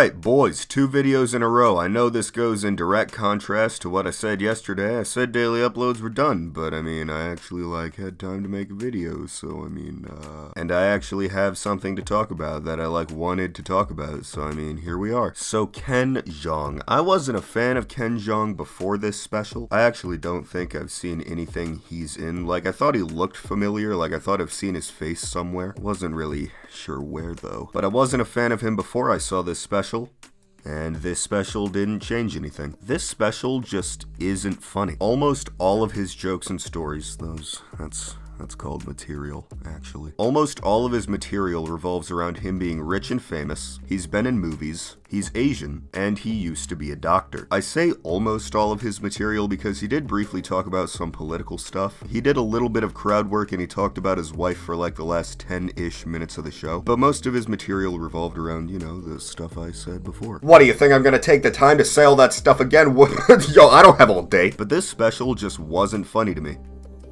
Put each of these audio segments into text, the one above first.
Alright, boys, 2 videos in a row. I know this goes in direct contrast to what I said yesterday. I said daily uploads were done, but I mean, I actually, had time to make a video, so I mean, and I actually have something to talk about that I, wanted to talk about, so I mean, here we are. So, Jeong. I wasn't a fan of Jeong before this special. I actually don't think I've seen anything he's in. I thought he looked familiar, I thought I've seen his face somewhere. Wasn't really sure where, though. But I wasn't a fan of him before I saw this special, and this special didn't change anything. This special just isn't funny. Almost all of his jokes and stories, that's called material, actually. Almost all of his material revolves around him being rich and famous, he's been in movies, he's Asian, and he used to be a doctor. I say almost all of his material because he did briefly talk about some political stuff. He did a little bit of crowd work and he talked about his wife for the last 10-ish minutes of the show. But most of his material revolved around, the stuff I said before. What do you think, I'm gonna take the time to say all that stuff again? Yo, I don't have all day. But this special just wasn't funny to me.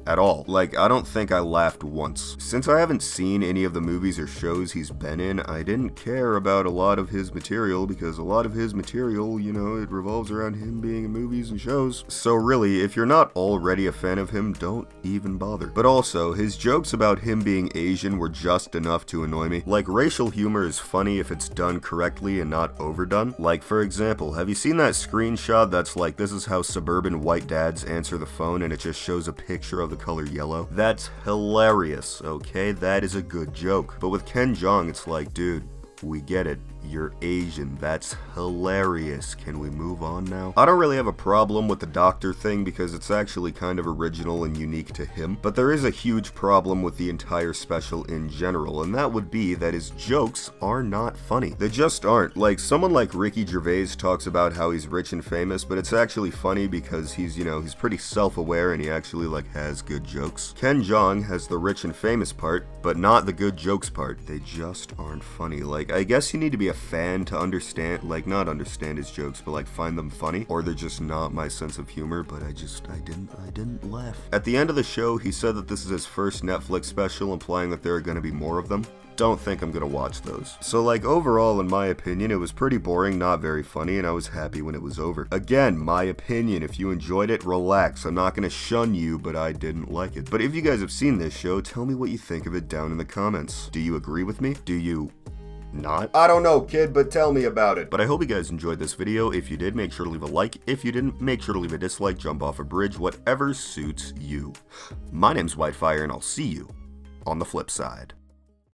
At all. I don't think I laughed once. Since I haven't seen any of the movies or shows he's been in, I didn't care about a lot of his material because a lot of his material, it revolves around him being in movies and shows. So really, if you're not already a fan of him, don't even bother. But also, his jokes about him being Asian were just enough to annoy me. Racial humor is funny if it's done correctly and not overdone. For example, have you seen that screenshot that's this is how suburban white dads answer the phone and it just shows a picture of the color yellow? That's hilarious, okay? That is a good joke. But with Jeong, it's dude, we get it. You're Asian. That's hilarious. Can we move on now? I don't really have a problem with the doctor thing because it's actually kind of original and unique to him, but there is a huge problem with the entire special in general, and that would be that his jokes are not funny. They just aren't. Someone like Ricky Gervais talks about how he's rich and famous, but it's actually funny because he's, he's pretty self-aware and he actually, has good jokes. Jeong has the rich and famous part, but not the good jokes part. They just aren't funny. I guess you need to be a fan to understand, not understand his jokes, but find them funny, or they're just not my sense of humor, but I didn't laugh. At the end of the show, he said that this is his first Netflix special, implying that there are gonna be more of them. Don't think I'm gonna watch those. So overall, in my opinion, it was pretty boring, not very funny, and I was happy when it was over. Again, my opinion. If you enjoyed it, relax. I'm not gonna shun you, but I didn't like it. But if you guys have seen this show, tell me what you think of it down in the comments. Do you agree with me? Do you not? I don't know, kid, but tell me about it. But I hope you guys enjoyed this video. If you did, make sure to leave a like. If you didn't, make sure to leave a dislike, jump off a bridge, whatever suits you. My name's Whitefire, and I'll see you on the flip side.